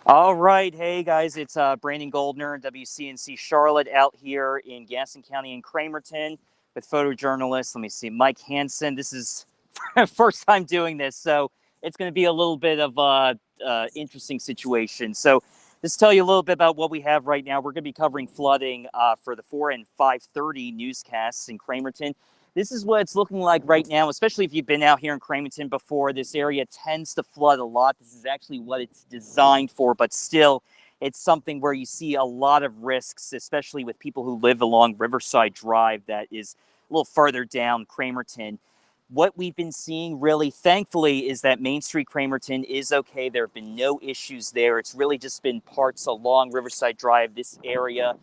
All right, hey guys, it's Brandon Goldner, WCNC Charlotte, out here in Gaston County in Cramerton with photojournalist. Let me see, Mike Hansen. This is first time doing this, so it's going to be a little bit of interesting situation. So, just tell you a little bit about what we have right now. We're going to be covering flooding for the 4 and 5:30 newscasts in Cramerton. This is what it's looking like right now, especially if you've been out here in Cramerton before. This area tends to flood a lot. This is actually what it's designed for, but still, it's something where you see a lot of risks, especially with people who live along Riverside Drive, that is a little further down Cramerton. What we've been seeing, really, thankfully, is that Main Street Cramerton is okay. There have been no issues there. It's really just been parts along Riverside Drive, this area.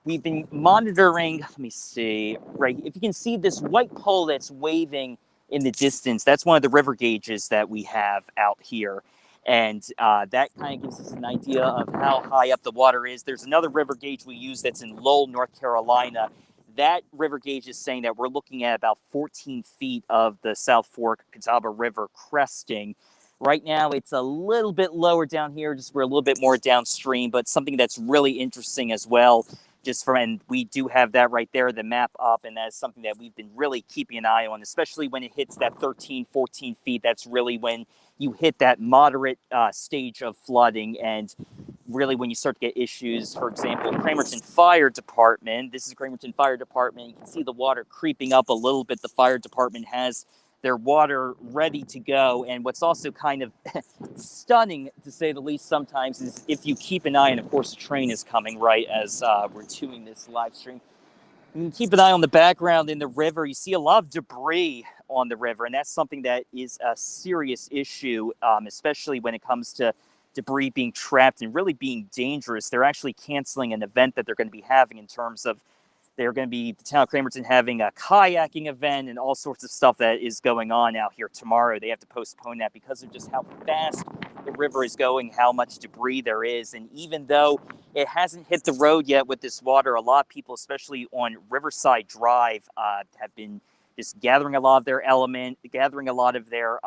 We've been monitoring, let me see, right, if you can see this white pole that's waving in the distance, that's one of the river gauges that we have out here. And that kind of gives us an idea of how high up the water is. There's another river gauge we use that's in Lowell, North Carolina. That river gauge is saying that we're looking at about 14 feet of the South Fork Catawba River cresting. Right now, it's a little bit lower down here, just we're a little bit more downstream, but something that's really interesting as well. And we do have that right there, the map up, and that's something that we've been really keeping an eye on, especially when it hits that 13, 14 feet. That's really when you hit that moderate stage of flooding, and really when you start to get issues. For example, Cramerton Fire Department, this is Cramerton Fire Department, you can see the water creeping up a little bit. The fire department has their water ready to go. And what's also kind of stunning, to say the least, sometimes is if you keep an eye, and of course, the train is coming right as we're doing this live stream. You can keep an eye on the background in the river. You see a lot of debris on the river, and that's something that is a serious issue, especially when it comes to debris being trapped and really being dangerous. They're actually canceling an event that they're going to be having in terms of they're going to be, the town of Cramerton, having a kayaking event and all sorts of stuff that is going on out here tomorrow. They have to postpone that because of just how fast the river is going, how much debris there is. And even though it hasn't hit the road yet with this water, a lot of people, especially on Riverside Drive, have been just gathering a lot of their gathering a lot of their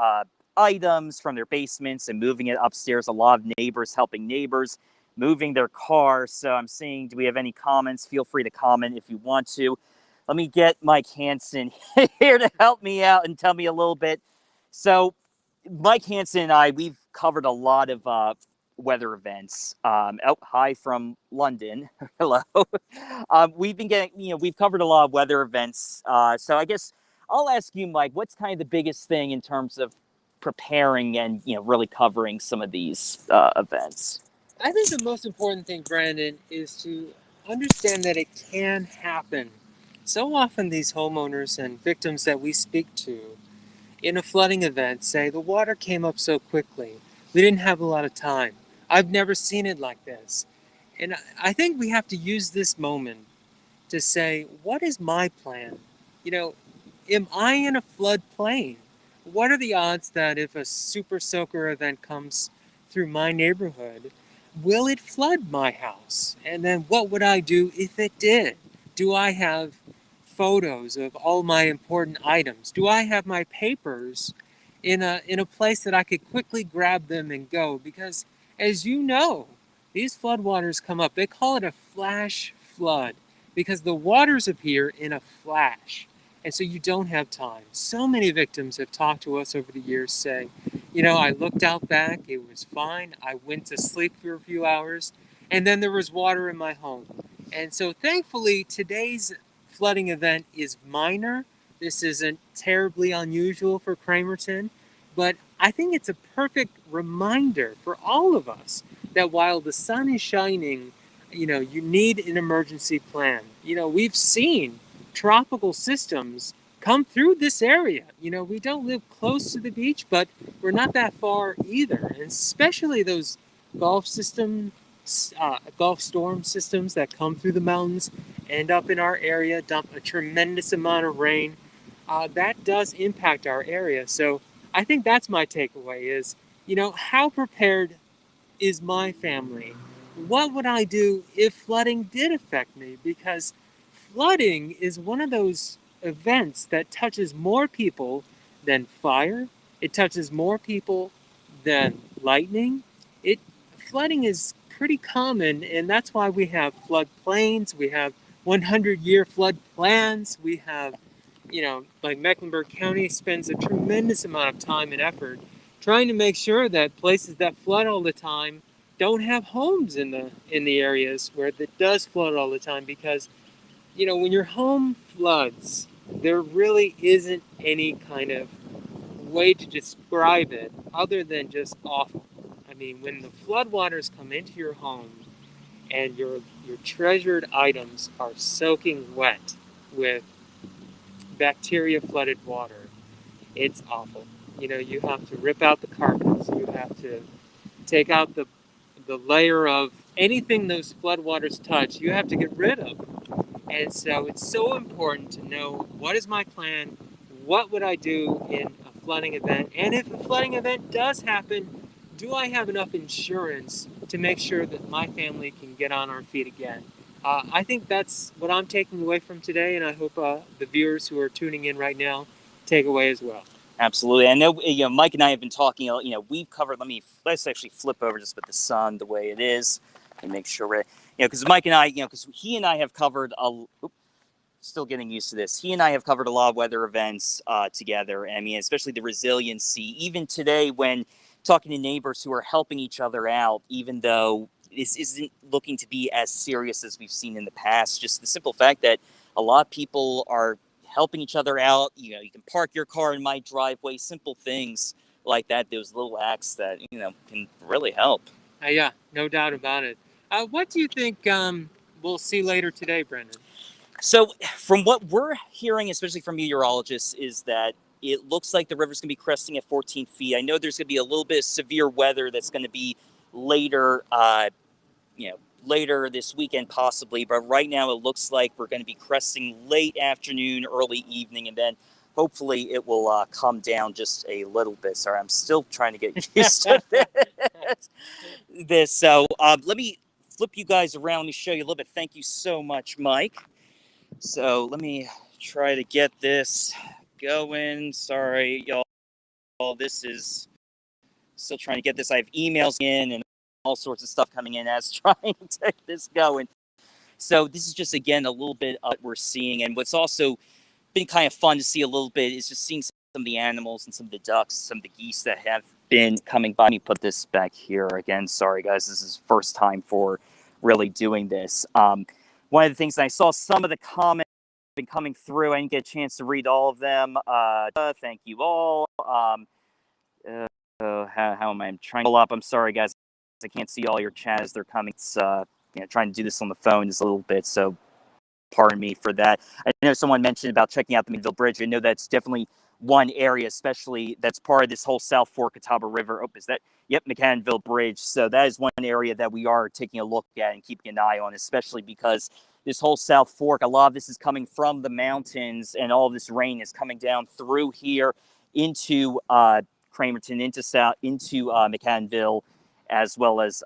items from their basements and moving it upstairs. A lot of neighbors helping neighbors moving their cars. So I'm seeing, do we have any comments? Feel free to comment if you want to. Let me get Mike Hansen here to help me out and tell me a little bit. So Mike Hansen and I, we've covered a lot of weather events. Hi from London. Hello. We've been getting, we've covered a lot of weather events. So I guess I'll ask you, Mike, what's kind of the biggest thing in terms of preparing and, really covering some of these events? I think the most important thing, Brandon, is to understand that it can happen. So often, these homeowners and victims that we speak to in a flooding event say the water came up so quickly. We didn't have a lot of time. I've never seen it like this. And I think we have to use this moment to say, what is my plan? You know, am I in a floodplain? What are the odds that if a super soaker event comes through my neighborhood, will it flood my house? And then what would I do if it did? Do I have photos of all my important items? Do I have my papers in a place that I could quickly grab them and go? Because as you know, these floodwaters come up. They call it a flash flood because the waters appear in a flash. And so you don't have time. So many victims have talked to us over the years saying, I looked out back, it was fine. I went to sleep for a few hours, and then there was water in my home. And so thankfully, today's flooding event is minor. This isn't terribly unusual for Cramerton, but I think it's a perfect reminder for all of us that while the sun is shining, you need an emergency plan. We've seen tropical systems come through this area. We don't live close to the beach, but we're not that far either. And especially those Gulf storm systems that come through the mountains, end up in our area, dump a tremendous amount of rain. That does impact our area. So I think that's my takeaway is, how prepared is my family? What would I do if flooding did affect me? Because flooding is one of those events that touches more people than fire. It touches more people than lightning. It flooding is pretty common, and that's why we have flood plains, we have 100-year flood plans, we have, like Mecklenburg County spends a tremendous amount of time and effort trying to make sure that places that flood all the time don't have homes in the areas where it does flood all the time, because when your home floods, there really isn't any kind of way to describe it other than just awful. I mean, when the floodwaters come into your home and your treasured items are soaking wet with bacteria flooded water, it's awful. You have to rip out the carpets, you have to take out the layer of anything those floodwaters touch, you have to get rid of. And so it's so important to know, what is my plan? What would I do in a flooding event? And if a flooding event does happen, do I have enough insurance to make sure that my family can get on our feet again? I think that's what I'm taking away from today, and I hope the viewers who are tuning in right now take away as well. Absolutely. I know, Mike and I have been talking, we've covered, let's actually flip over just with the sun the way it is and make sure we're, because Mike and I, because he and I have covered, still getting used to this. He and I have covered a lot of weather events together. I mean, especially the Resiliency, even today when talking to neighbors who are helping each other out, even though this isn't looking to be as serious as we've seen in the past, just the simple fact that a lot of people are helping each other out. You can park your car in my driveway, simple things like that. Those little acts that, can really help. Yeah, no doubt about it. What do you think we'll see later today, Brendan? So from what we're hearing, especially from meteorologists, is that it looks like the river's going to be cresting at 14 feet. I know there's going to be a little bit of severe weather that's going to be later, later this weekend possibly, but right now it looks like we're going to be cresting late afternoon, early evening, and then hopefully it will come down just a little bit. Sorry, I'm still trying to get used to this. So let me flip you guys around. Let me show you a little bit. Thank you so much, Mike. So let me try to get this going. Sorry, y'all. This is still trying to get this. I have emails in and all sorts of stuff coming in as trying to get this going. So this is just, again, a little bit of what we're seeing. And what's also been kind of fun to see a little bit is just seeing some of the animals and some of the ducks, some of the geese that have been coming by. Let me put this back here again. Sorry, guys. This is first time for really doing this. One of the things, I saw some of the comments been coming through. I didn't get a chance to read all of them. Thank you all. How am I? I'm trying to pull up. I'm sorry, guys. I can't see all your chat as they're coming. It's trying to do this on the phone is a little bit, so pardon me for that. I know someone mentioned about checking out the McMinnville Bridge. I know that's definitely one area, especially that's part of this whole South Fork Catawba River. Oh, is that? Yep, McMinnville Bridge. So that is one area that we are taking a look at and keeping an eye on, especially because this whole South Fork, a lot of this is coming from the mountains, and all of this rain is coming down through here into Cramerton, into McMinnville, as well as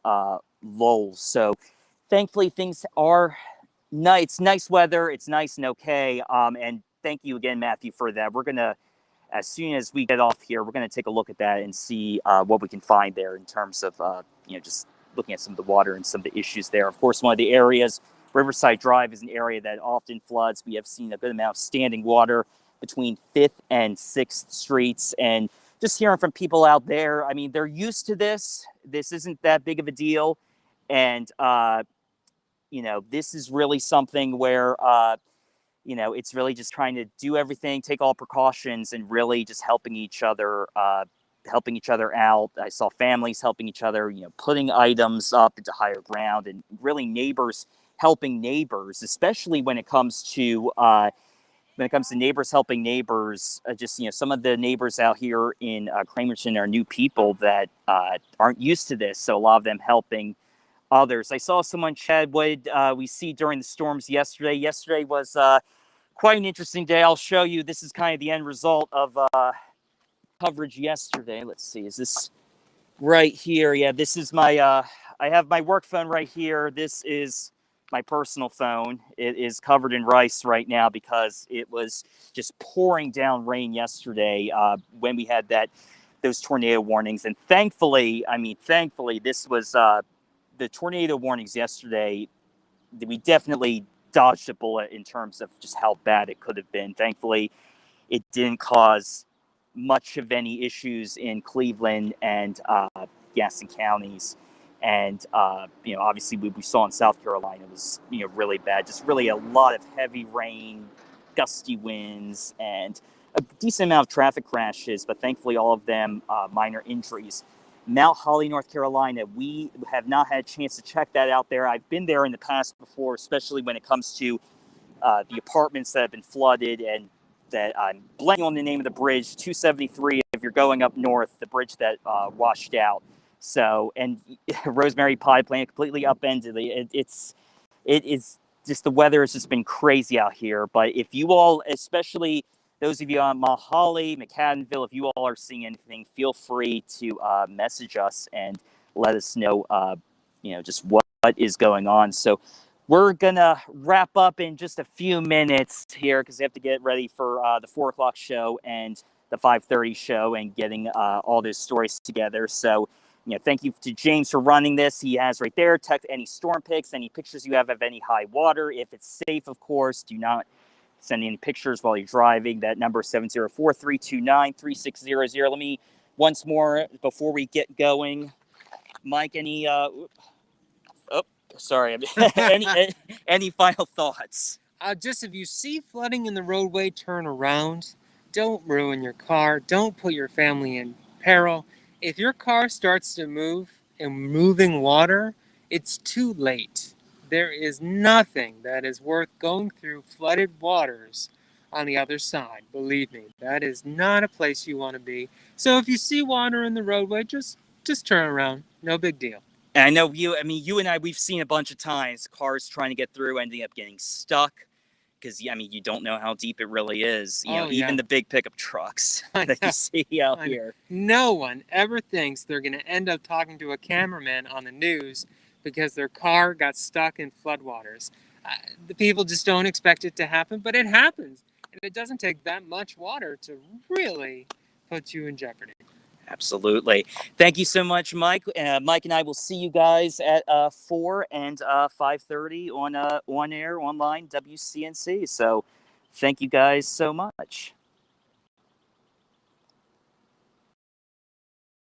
Lowell. So thankfully things are nice. It's nice weather. It's nice and okay. And thank you again, Matthew, for that. We're going to, as soon as we get off here, we're going to take a look at that and see what we can find there in terms of, just looking at some of the water and some of the issues there. Of course, one of the areas, Riverside Drive, is an area that often floods. We have seen a good amount of standing water between 5th and 6th Streets. And just hearing from people out there, I mean, they're used to this. This isn't that big of a deal. And, this is really something where, it's really just trying to do everything, take all precautions, and really just helping each other out. I saw families helping each other, putting items up into higher ground, and really neighbors helping neighbors, especially when it comes to neighbors helping neighbors. Some of the neighbors out here in Cramerton are new people that aren't used to this, so a lot of them helping others. I saw someone, Chad, what we see during the storms yesterday. Yesterday was quite an interesting day. I'll show you. This is kind of the end result of coverage yesterday. Let's see. Is this right here? Yeah, this is my, I have my work phone right here. This is my personal phone. It is covered in rice right now because it was just pouring down rain yesterday when we had those tornado warnings. And thankfully, this was the tornado warnings yesterday, we definitely dodged a bullet in terms of just how bad it could have been. Thankfully, it didn't cause much of any issues in Cleveland and Gaston counties. And, obviously we saw in South Carolina was, really bad. Just really a lot of heavy rain, gusty winds, and a decent amount of traffic crashes, but thankfully all of them minor injuries. Mount Holly, North Carolina, we have not had a chance to check that out there. I've been there in the past before, especially when it comes to the apartments that have been flooded, and that I'm blanking on the name of the bridge, 273, if you're going up north, the bridge that washed out. So, and Rosemary Pie Plant completely upended. It is just, the weather has just been crazy out here. But if you all, especially those of you on Mount Holly, McAdenville, if you all are seeing anything, feel free to message us and let us know, just what is going on. So we're going to wrap up in just a few minutes here because we have to get ready for the 4 o'clock show and the 5:30 show and getting all those stories together. So, thank you to James for running this. He has right there, text any storm pics, any pictures you have of any high water. If it's safe, of course, do not send any pictures while you're driving. That number is 704-329-3600. Let me once more before we get going. Mike, any sorry, any final thoughts? Just if you see flooding in the roadway, turn around. Don't ruin your car. Don't put your family in peril. If your car starts to move in moving water, it's too late. There is nothing that is worth going through flooded waters on the other side. Believe me, that is not a place you want to be. So if you see water in the roadway, just turn around. No big deal. And I know you and I, we've seen a bunch of times cars trying to get through, ending up getting stuck because, you don't know how deep it really is. Even the big pickup trucks that you see out here. No one ever thinks they're going to end up talking to a cameraman on the news because their car got stuck in floodwaters. The people just don't expect it to happen, but it happens. And it doesn't take that much water to really put you in jeopardy. Absolutely. Thank you so much, Mike. Mike and I will see you guys at 4 and 5:30 on air, online, WCNC. So thank you guys so much.